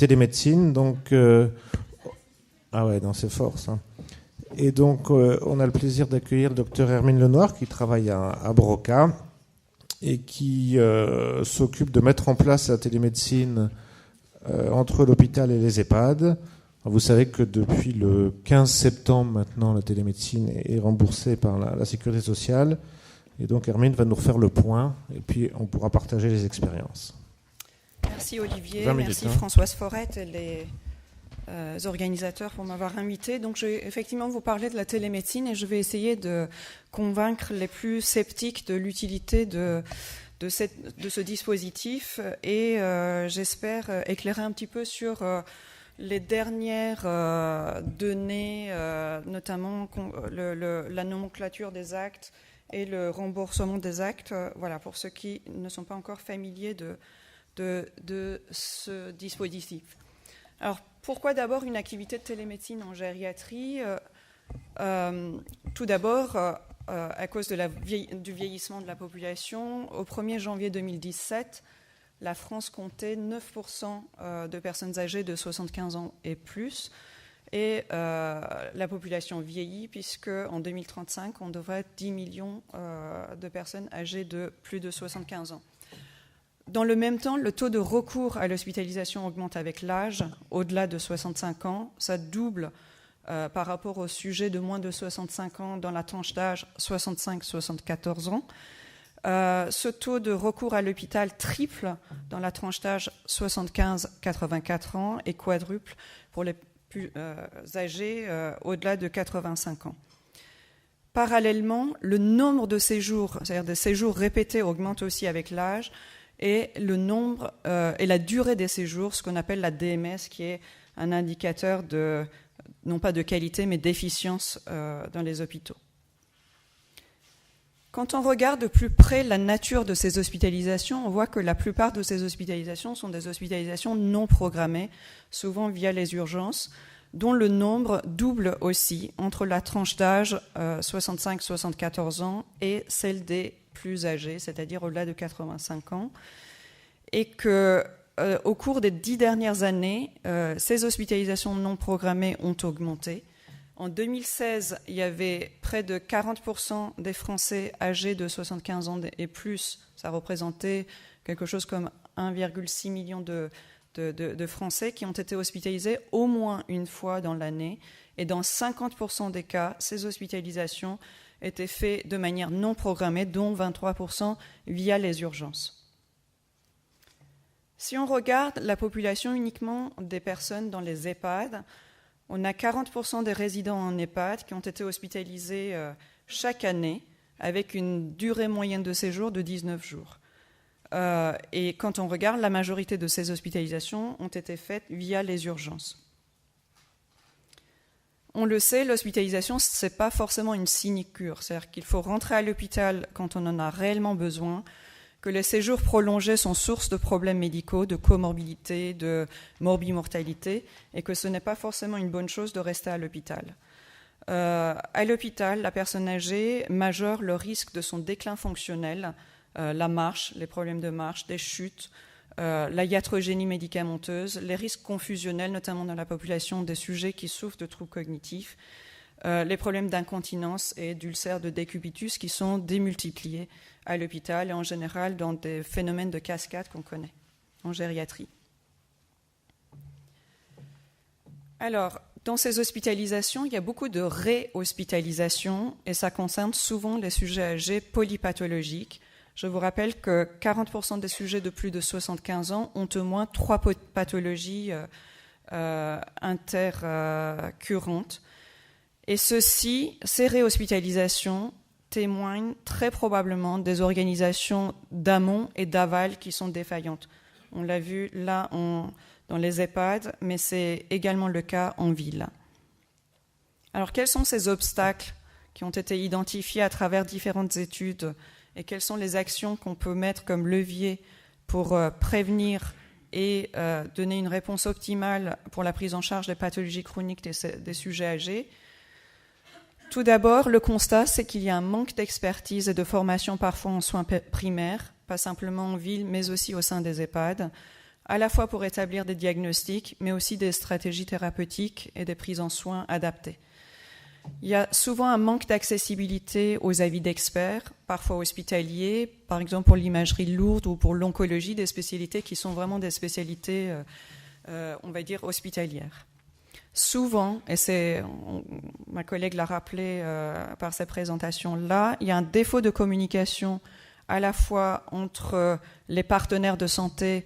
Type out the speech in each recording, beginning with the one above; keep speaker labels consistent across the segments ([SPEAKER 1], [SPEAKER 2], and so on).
[SPEAKER 1] télémédecine. Donc, ah ouais, non, c'est fort ça. Et donc, on a le plaisir d'accueillir le docteur Hermine Lenoir qui travaille à Broca et qui s'occupe de mettre en place la télémédecine entre l'hôpital et les EHPAD. Vous savez que depuis le 15 septembre maintenant, la télémédecine est remboursée par la Sécurité sociale. Et donc Hermine va nous refaire le point et puis on pourra partager les expériences.
[SPEAKER 2] Merci Olivier, merci Françoise Forette et les organisateurs pour m'avoir invité. Donc je vais effectivement vous parler de la télémédecine et je vais essayer de convaincre les plus sceptiques de l'utilité de ce dispositif et j'espère éclairer un petit peu sur les dernières données, notamment la nomenclature des actes et le remboursement des actes, voilà, pour ceux qui ne sont pas encore familiers de ce dispositif. Alors, pourquoi d'abord une activité de télémédecine en gériatrie ? Tout d'abord, à cause du vieillissement de la population, au 1er janvier 2017, la France comptait 9% de personnes âgées de 75 ans et plus. Et la population vieillit puisque en 2035, on devrait être 10 millions de personnes âgées de plus de 75 ans. Dans le même temps, le taux de recours à l'hospitalisation augmente avec l'âge. Au-delà de 65 ans, ça double par rapport aux sujets de moins de 65 ans dans la tranche d'âge 65-74 ans. Ce taux de recours à l'hôpital triple dans la tranche d'âge 75-84 ans et quadruple pour les plus âgés au-delà de 85 ans. Parallèlement, le nombre de séjours, c'est-à-dire des séjours répétés, augmente aussi avec l'âge et le nombre et la durée des séjours, ce qu'on appelle la DMS, qui est un indicateur de, non pas de qualité, mais d'efficience dans les hôpitaux. Quand on regarde de plus près la nature de ces hospitalisations, on voit que la plupart de ces hospitalisations sont des hospitalisations non programmées, souvent via les urgences, dont le nombre double aussi entre la tranche d'âge 65-74 ans et celle des plus âgés, c'est-à-dire au-delà de 85 ans, et que au cours des 10 dernières années, ces hospitalisations non programmées ont augmenté. En 2016, il y avait près de 40% des Français âgés de 75 ans et plus. Ça représentait quelque chose comme 1,6 million de Français qui ont été hospitalisés au moins une fois dans l'année. Et dans 50% des cas, ces hospitalisations étaient faites de manière non programmée, dont 23% via les urgences. Si on regarde la population uniquement des personnes dans les EHPAD, on a 40% des résidents en EHPAD qui ont été hospitalisés chaque année avec une durée moyenne de séjour de 19 jours. Et quand on regarde, la majorité de ces hospitalisations ont été faites via les urgences. On le sait, l'hospitalisation, ce n'est pas forcément une sinécure. C'est-à-dire qu'il faut rentrer à l'hôpital quand on en a réellement besoin, que les séjours prolongés sont source de problèmes médicaux, de comorbidité, de morbimortalité, et que ce n'est pas forcément une bonne chose de rester à l'hôpital. À l'hôpital, la personne âgée majeure le risque de son déclin fonctionnel, la marche, les problèmes de marche, des chutes, la iatrogénie médicamenteuse, les risques confusionnels, notamment dans la population des sujets qui souffrent de troubles cognitifs, les problèmes d'incontinence et d'ulcères de décubitus qui sont démultipliés à l'hôpital et en général dans des phénomènes de cascade qu'on connaît en gériatrie. Alors, dans ces hospitalisations, il y a beaucoup de réhospitalisations et ça concerne souvent les sujets âgés polypathologiques. Je vous rappelle que 40% des sujets de plus de 75 ans ont au moins 3 pathologies intercurrentes. Et ces réhospitalisations témoignent très probablement des organisations d'amont et d'aval qui sont défaillantes. On l'a vu là dans les EHPAD, mais c'est également le cas en ville. Alors, quels sont ces obstacles qui ont été identifiés à travers différentes études et quelles sont les actions qu'on peut mettre comme levier pour prévenir et donner une réponse optimale pour la prise en charge des pathologies chroniques des sujets âgés ? Tout d'abord, le constat, c'est qu'il y a un manque d'expertise et de formation parfois en soins primaires, pas simplement en ville, mais aussi au sein des EHPAD. à la fois pour établir des diagnostics, mais aussi des stratégies thérapeutiques et des prises en soins adaptées. Il y a souvent un manque d'accessibilité aux avis d'experts, parfois hospitaliers, par exemple pour l'imagerie lourde ou pour l'oncologie, des spécialités qui sont vraiment des spécialités, on va dire, hospitalières. Souvent, et ma collègue l'a rappelé par sa présentation-là, il y a un défaut de communication à la fois entre les partenaires de santé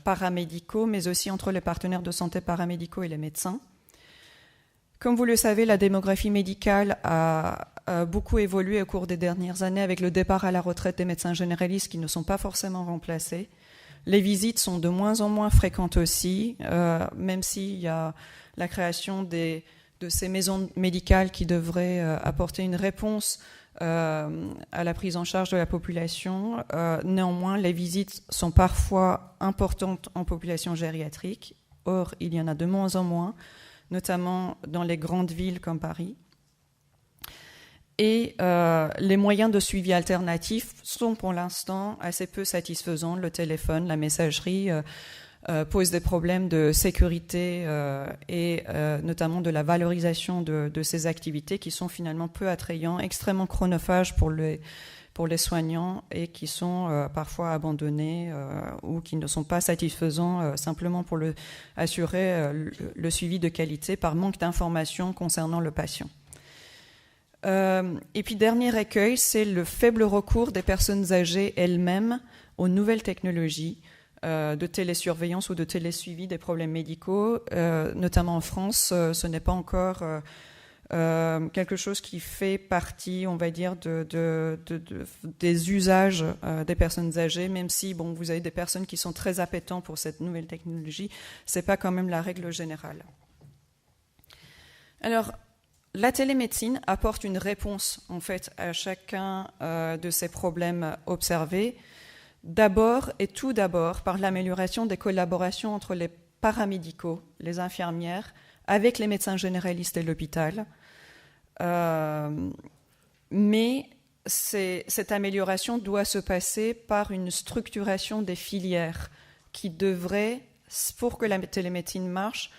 [SPEAKER 2] paramédicaux, mais aussi entre les partenaires de santé paramédicaux et les médecins. Comme vous le savez, la démographie médicale a beaucoup évolué au cours des dernières années avec le départ à la retraite des médecins généralistes qui ne sont pas forcément remplacés. Les visites sont de moins en moins fréquentes aussi, même s'il y a la création de ces maisons médicales qui devraient apporter une réponse à la prise en charge de la population. Néanmoins, les visites sont parfois importantes en population gériatrique. Or, il y en a de moins en moins, notamment dans les grandes villes comme Paris. Et les moyens de suivi alternatifs sont pour l'instant assez peu satisfaisants. Le téléphone, la messagerie posent des problèmes de sécurité et notamment de la valorisation de ces activités qui sont finalement peu attrayants, extrêmement chronophages pour les soignants et qui sont parfois abandonnés ou qui ne sont pas satisfaisants simplement pour assurer le suivi de qualité par manque d'informations concernant le patient. Et puis, dernier écueil, c'est le faible recours des personnes âgées elles-mêmes aux nouvelles technologies de télésurveillance ou de télésuivi des problèmes médicaux. Notamment en France, ce n'est pas encore quelque chose qui fait partie, on va dire, des usages des personnes âgées, même si vous avez des personnes qui sont très appétentes pour cette nouvelle technologie, ce n'est pas quand même la règle générale. Alors, la télémédecine apporte une réponse en fait à chacun de ces problèmes observés. D'abord et tout d'abord par l'amélioration des collaborations entre les paramédicaux, les infirmières, avec les médecins généralistes et l'hôpital. Mais cette amélioration doit se passer par une structuration des filières qui devrait, pour que la télémédecine marche,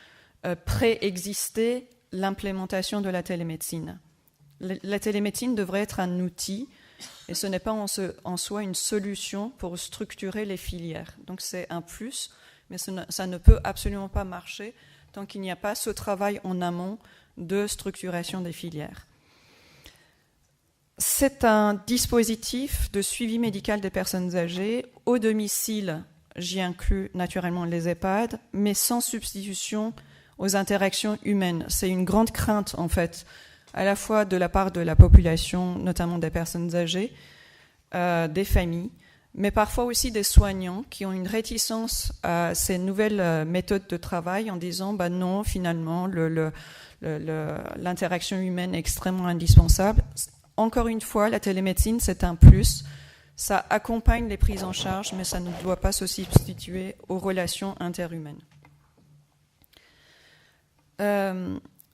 [SPEAKER 2] préexister l'implémentation de la télémédecine. La télémédecine devrait être un outil et ce n'est pas en soi une solution pour structurer les filières. Donc c'est un plus, mais ça ne peut absolument pas marcher tant qu'il n'y a pas ce travail en amont de structuration des filières. C'est un dispositif de suivi médical des personnes âgées au domicile, j'y inclus naturellement les EHPAD, mais sans substitution aux interactions humaines. C'est une grande crainte, en fait, à la fois de la part de la population, notamment des personnes âgées, des familles, mais parfois aussi des soignants qui ont une réticence à ces nouvelles méthodes de travail en disant non, finalement, l'interaction humaine est extrêmement indispensable. Encore une fois, la télémédecine, c'est un plus. Ça accompagne les prises en charge, mais ça ne doit pas se substituer aux relations interhumaines.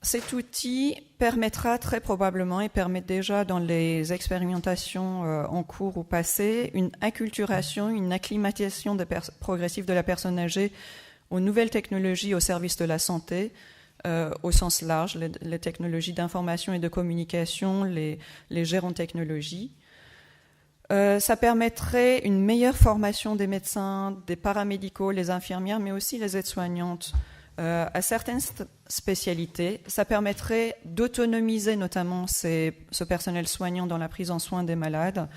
[SPEAKER 2] Cet outil permettra très probablement, et permet déjà dans les expérimentations en cours ou passées, une acculturation, une acclimatation progressive de la personne âgée aux nouvelles technologies au service de la santé, au sens large, les technologies d'information et de communication, les gérontechnologies. Ça permettrait une meilleure formation des médecins, des paramédicaux, les infirmières, mais aussi les aides-soignantes, à certaines spécialités. Ça permettrait d'autonomiser notamment ce personnel soignant dans la prise en soin des malades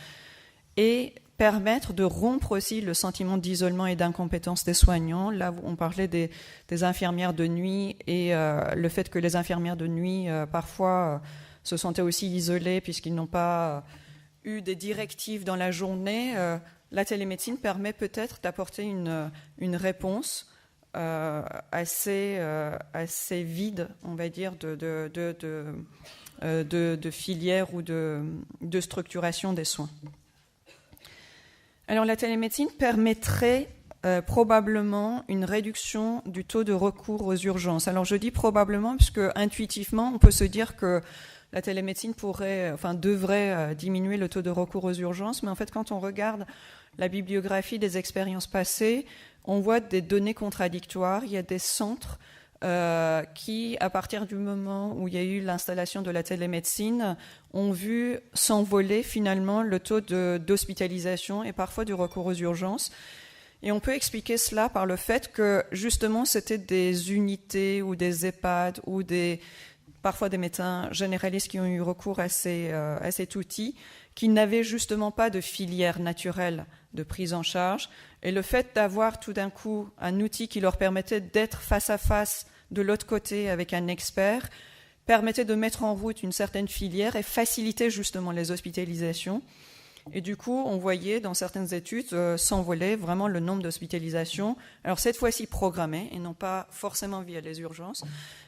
[SPEAKER 2] et permettre de rompre aussi le sentiment d'isolement et d'incompétence des soignants. Là, on parlait des infirmières de nuit et le fait que les infirmières de nuit, parfois, se sentaient aussi isolées puisqu'ils n'ont pas eu des directives dans la journée. La télémédecine permet peut-être d'apporter une réponse assez vide, on va dire, de filière ou de structuration des soins. Alors la télémédecine permettrait probablement une réduction du taux de recours aux urgences. Alors je dis probablement puisque intuitivement on peut se dire que la télémédecine devrait diminuer le taux de recours aux urgences, mais en fait quand on regarde la bibliographie des expériences passées, on voit des données contradictoires. Il y a des centres qui, à partir du moment où il y a eu l'installation de la télémédecine, ont vu s'envoler finalement le taux d'hospitalisation et parfois du recours aux urgences. Et on peut expliquer cela par le fait que justement c'était des unités ou des EHPAD ou parfois des médecins généralistes qui ont eu recours à cet outil, qui n'avaient justement pas de filière naturelle de prise en charge. Et le fait d'avoir tout d'un coup un outil qui leur permettait d'être face à face de l'autre côté avec un expert, permettait de mettre en route une certaine filière et facilitait justement les hospitalisations. Et du coup, on voyait dans certaines études s'envoler vraiment le nombre d'hospitalisations. Alors cette fois-ci programmées et non pas forcément via les urgences,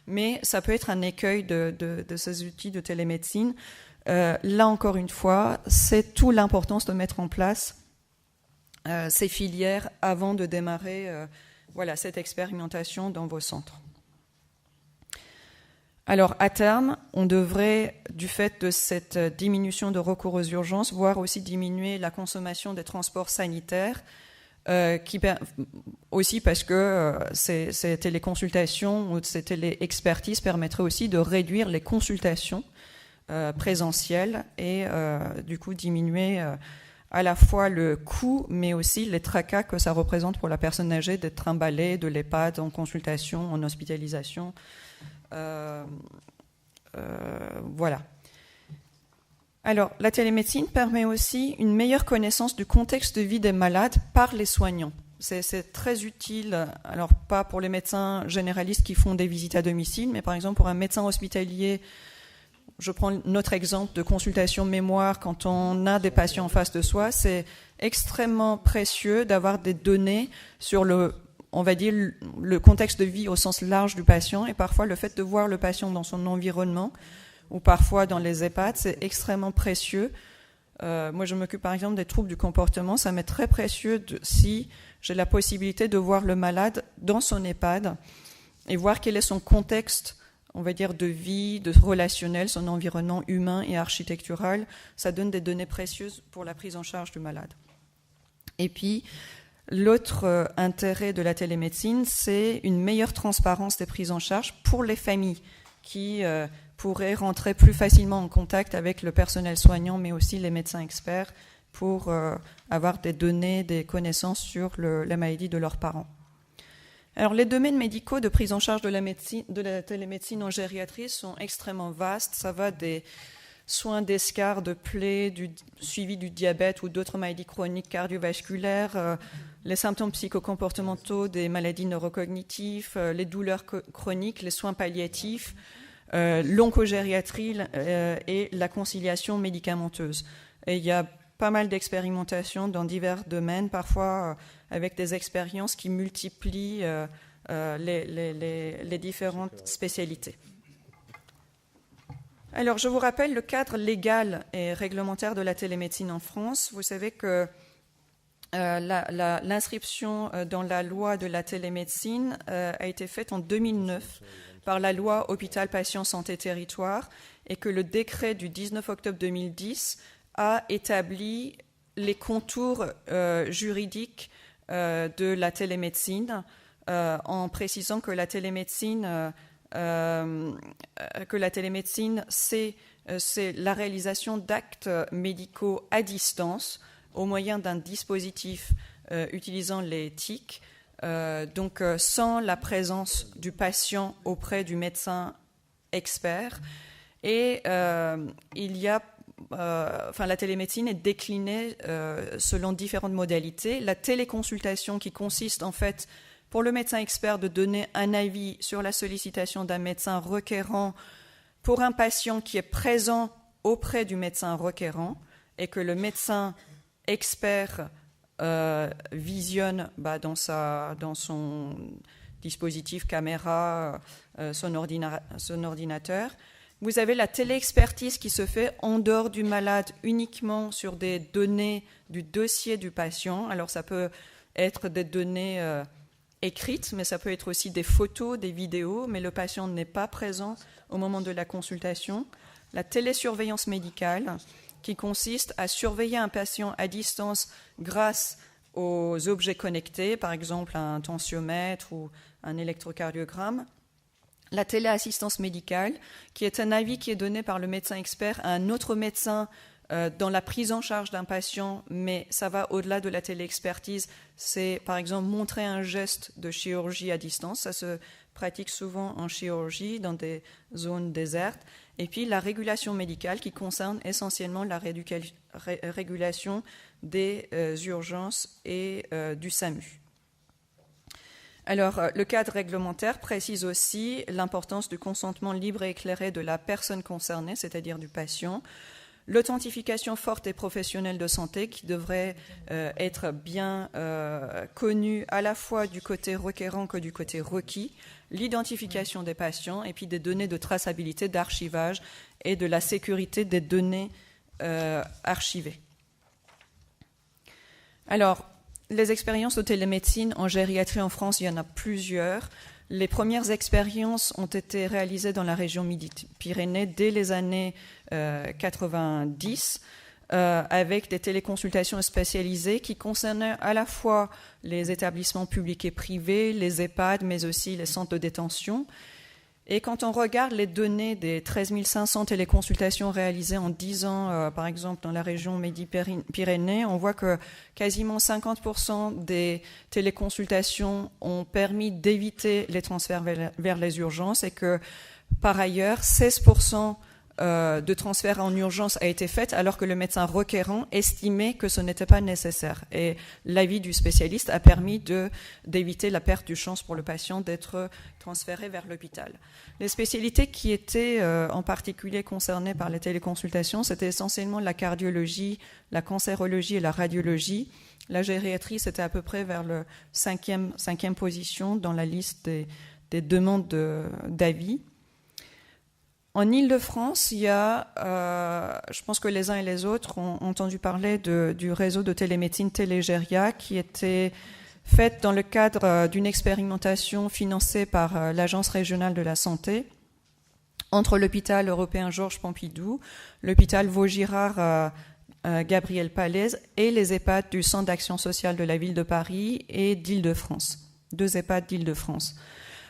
[SPEAKER 2] mais ça peut être un écueil de ces outils de télémédecine. Là encore une fois, c'est toute l'importance de mettre en place ces filières avant de démarrer cette expérimentation dans vos centres. Alors, à terme, on devrait, du fait de cette diminution de recours aux urgences, voir aussi diminuer la consommation des transports sanitaires, aussi parce que ces téléconsultations ou ces téléexpertises permettraient aussi de réduire les consultations présentielles et du coup diminuer à la fois le coût, mais aussi les tracas que ça représente pour la personne âgée d'être trimballée de l'EHPAD en consultation, en hospitalisation. Voilà. Alors, la télémédecine permet aussi une meilleure connaissance du contexte de vie des malades par les soignants. C'est très utile, alors pas pour les médecins généralistes qui font des visites à domicile, mais par exemple pour un médecin hospitalier. Je prends notre exemple de consultation mémoire quand on a des patients en face de soi. C'est extrêmement précieux d'avoir des données sur on va dire, le contexte de vie au sens large du patient, et parfois le fait de voir le patient dans son environnement, ou parfois dans les EHPAD, c'est extrêmement précieux. Moi, je m'occupe par exemple des troubles du comportement. Ça m'est très précieux si j'ai la possibilité de voir le malade dans son EHPAD et voir quel est son contexte, on va dire, de vie, de relationnel, son environnement humain et architectural. Ça donne des données précieuses pour la prise en charge du malade. Et puis, l'autre intérêt de la télémédecine, c'est une meilleure transparence des prises en charge pour les familles qui pourraient rentrer plus facilement en contact avec le personnel soignant, mais aussi les médecins experts pour avoir des données, des connaissances sur la maladie de leurs parents. Alors, les domaines médicaux de prise en charge de la télémédecine en gériatrie sont extrêmement vastes. Ça va des soins d'escarres, de plaies, du suivi du diabète ou d'autres maladies chroniques cardiovasculaires, les symptômes psychocomportementaux des maladies neurocognitives, les douleurs chroniques, les soins palliatifs, l'oncogériatrie et la conciliation médicamenteuse. Et il y a pas mal d'expérimentations dans divers domaines, parfois avec des expériences qui multiplient les différentes spécialités. Alors, je vous rappelle le cadre légal et réglementaire de la télémédecine en France. Vous savez que l'inscription dans la loi de la télémédecine a été faite en 2009 par la loi Hôpital Patient Santé Territoire, et que le décret du 19 octobre 2010 a établi les contours juridiques de la télémédecine en précisant que la télémédecine c'est la réalisation d'actes médicaux à distance au moyen d'un dispositif utilisant les TIC, donc sans la présence du patient auprès du médecin expert. Et il y a la télémédecine est déclinée selon différentes modalités. La téléconsultation, qui consiste en fait pour le médecin expert de donner un avis sur la sollicitation d'un médecin requérant pour un patient qui est présent auprès du médecin requérant, et que le médecin expert visionne dans son dispositif caméra, son ordinateur. Vous avez la téléexpertise qui se fait en dehors du malade, uniquement sur des données du dossier du patient. Alors ça peut être des données écrites, mais ça peut être aussi des photos, des vidéos, mais le patient n'est pas présent au moment de la consultation. La télésurveillance médicale, qui consiste à surveiller un patient à distance grâce aux objets connectés, par exemple un tensiomètre ou un électrocardiogramme. La téléassistance médicale, qui est un avis qui est donné par le médecin expert à un autre médecin dans la prise en charge d'un patient, mais ça va au-delà de la téléexpertise. C'est par exemple montrer un geste de chirurgie à distance. Ça se pratique souvent en chirurgie dans des zones désertes. Et puis la régulation médicale qui concerne essentiellement la régulation des urgences et du SAMU. Alors, le cadre réglementaire précise aussi l'importance du consentement libre et éclairé de la personne concernée, c'est-à-dire du patient, l'authentification forte et professionnelle de santé qui devrait être bien connue à la fois du côté requérant que du côté requis, l'identification des patients et puis des données de traçabilité, d'archivage et de la sécurité des données archivées. Alors, les expériences de télémédecine en gériatrie en France, il y en a plusieurs. Les premières expériences ont été réalisées dans la région Midi-Pyrénées dès les années 90 avec des téléconsultations spécialisées qui concernaient à la fois les établissements publics et privés, les EHPAD, mais aussi les centres de détention. Et quand on regarde les données des 13 500 téléconsultations réalisées en 10 ans, par exemple dans la région Midi-Pyrénées, on voit que quasiment 50% des téléconsultations ont permis d'éviter les transferts vers les urgences et que par ailleurs 16% de transfert en urgence a été fait alors que le médecin requérant estimait que ce n'était pas nécessaire. Et l'avis du spécialiste a permis d'éviter la perte de chance pour le patient d'être transféré vers l'hôpital. Les spécialités qui étaient en particulier concernées par les téléconsultations, c'était essentiellement la cardiologie, la cancérologie et la radiologie. La gériatrie, c'était à peu près vers le cinquième position dans la liste des demandes d'avis. En Île-de-France, il y a, je pense que les uns et les autres ont entendu parler du réseau de télémédecine Télégéria qui était faite dans le cadre d'une expérimentation financée par l'Agence régionale de la santé entre l'hôpital européen Georges Pompidou, l'hôpital Vaugirard Gabriel Palaise et les EHPAD du Centre d'action sociale de la ville de Paris et d'Île-de-France, 2 EHPAD d'Île-de-France.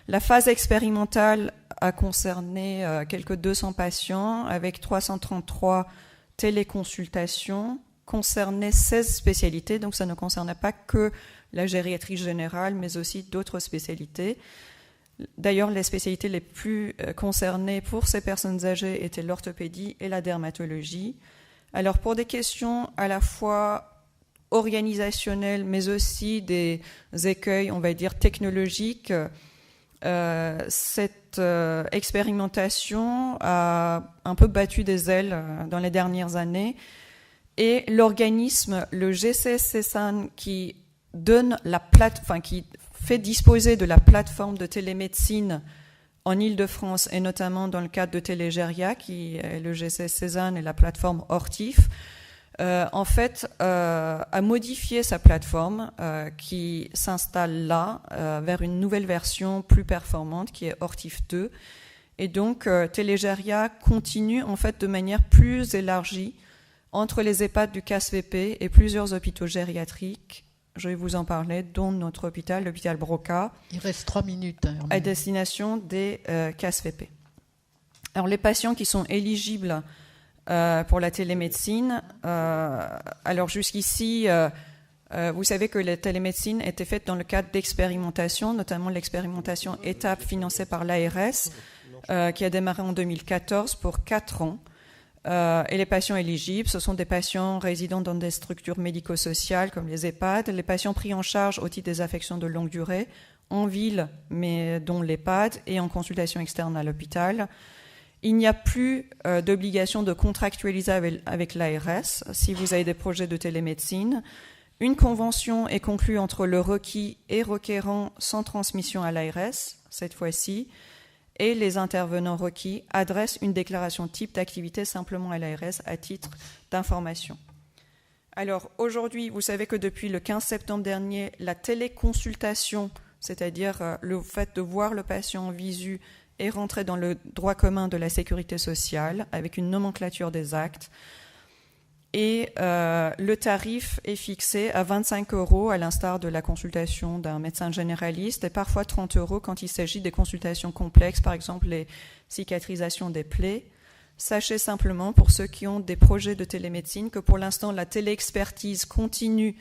[SPEAKER 2] La phase expérimentale a concerné quelques 200 patients avec 333 téléconsultations, concernait 16 spécialités, donc ça ne concernait pas que la gériatrie générale, mais aussi d'autres spécialités. D'ailleurs, les spécialités les plus concernées pour ces personnes âgées étaient l'orthopédie et la dermatologie. Alors, pour des questions à la fois organisationnelles, mais aussi des écueils, on va dire, technologiques, cette expérimentation a un peu battu des ailes dans les dernières années et l'organisme, le GCS-CESAN, qui fait disposer de la plateforme de télémédecine en Île-de-France et notamment dans le cadre de Télégéria, qui est le GCS-CESAN et la plateforme Ortif, a modifié sa plateforme qui s'installe là vers une nouvelle version plus performante qui est Ortif 2. Et donc, Télégéria continue en fait de manière plus élargie entre les EHPAD du CASVP et plusieurs hôpitaux gériatriques. Je vais vous en parler, dont notre hôpital, l'hôpital Broca.
[SPEAKER 3] Il reste 3 minutes.
[SPEAKER 2] À destination des CASVP. Alors, les patients qui sont éligibles pour la télémédecine. Alors jusqu'ici, vous savez que la télémédecine était faite dans le cadre d'expérimentation, notamment l'expérimentation étape financée par l'ARS, qui a démarré en 2014 pour 4 ans. Et les patients éligibles, ce sont des patients résidant dans des structures médico-sociales comme les EHPAD, les patients pris en charge au titre des affections de longue durée, en ville, mais dont l'EHPAD, et en consultation externe à l'hôpital. Il n'y a plus d'obligation de contractualiser avec l'ARS si vous avez des projets de télémédecine. Une convention est conclue entre le requis et requérant sans transmission à l'ARS, cette fois-ci, et les intervenants requis adressent une déclaration type d'activité simplement à l'ARS à titre d'information. Alors aujourd'hui, vous savez que depuis le 15 septembre dernier, la téléconsultation, c'est-à-dire le fait de voir le patient en visu, est rentré dans le droit commun de la sécurité sociale avec une nomenclature des actes. Et le tarif est fixé à 25 € à l'instar de la consultation d'un médecin généraliste et parfois 30 € quand il s'agit des consultations complexes, par exemple les cicatrisations des plaies. Sachez simplement, pour ceux qui ont des projets de télémédecine, que pour l'instant, la téléexpertise continue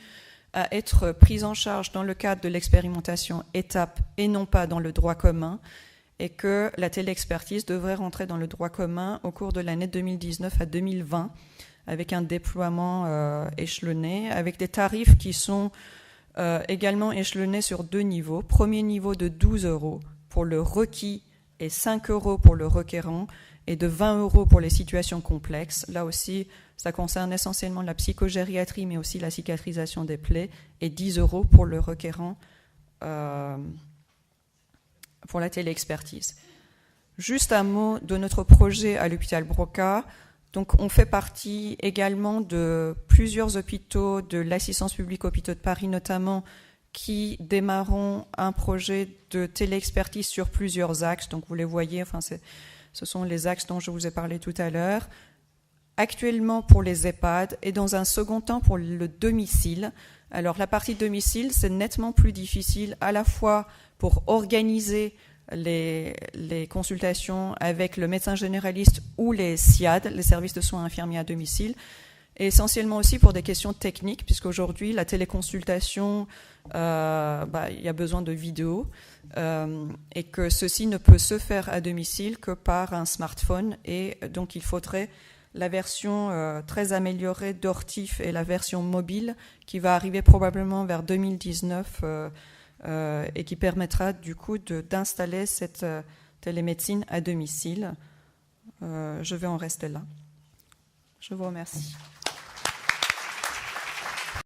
[SPEAKER 2] à être prise en charge dans le cadre de l'expérimentation étape et non pas dans le droit commun, et que la téléexpertise devrait rentrer dans le droit commun au cours de l'année 2019 à 2020, avec un déploiement échelonné, avec des tarifs qui sont également échelonnés sur 2 niveaux. Premier niveau de 12 € pour le requis et 5 € pour le requérant, et de 20 € pour les situations complexes. Là aussi, ça concerne essentiellement la psychogériatrie, mais aussi la cicatrisation des plaies, et 10 € pour le requérant pour la téléexpertise. Juste un mot de notre projet à l'hôpital Broca. Donc, on fait partie également de plusieurs hôpitaux de l'assistance publique hôpitaux de Paris notamment, qui démarront un projet de téléexpertise sur plusieurs axes. Donc, vous les voyez, ce sont les axes dont je vous ai parlé tout à l'heure. Actuellement pour les EHPAD et dans un second temps pour le domicile. Alors, la partie domicile, c'est nettement plus difficile à la fois pour organiser les consultations avec le médecin généraliste ou les SIAD, les services de soins infirmiers à domicile, et essentiellement aussi pour des questions techniques, puisqu'aujourd'hui, la téléconsultation, il y a besoin de vidéos, et que ceci ne peut se faire à domicile que par un smartphone, et donc il faudrait la version très améliorée d'Ortif et la version mobile qui va arriver probablement vers 2019 et qui permettra du coup d'installer cette télémédecine à domicile. Je vais en rester là. Je vous remercie.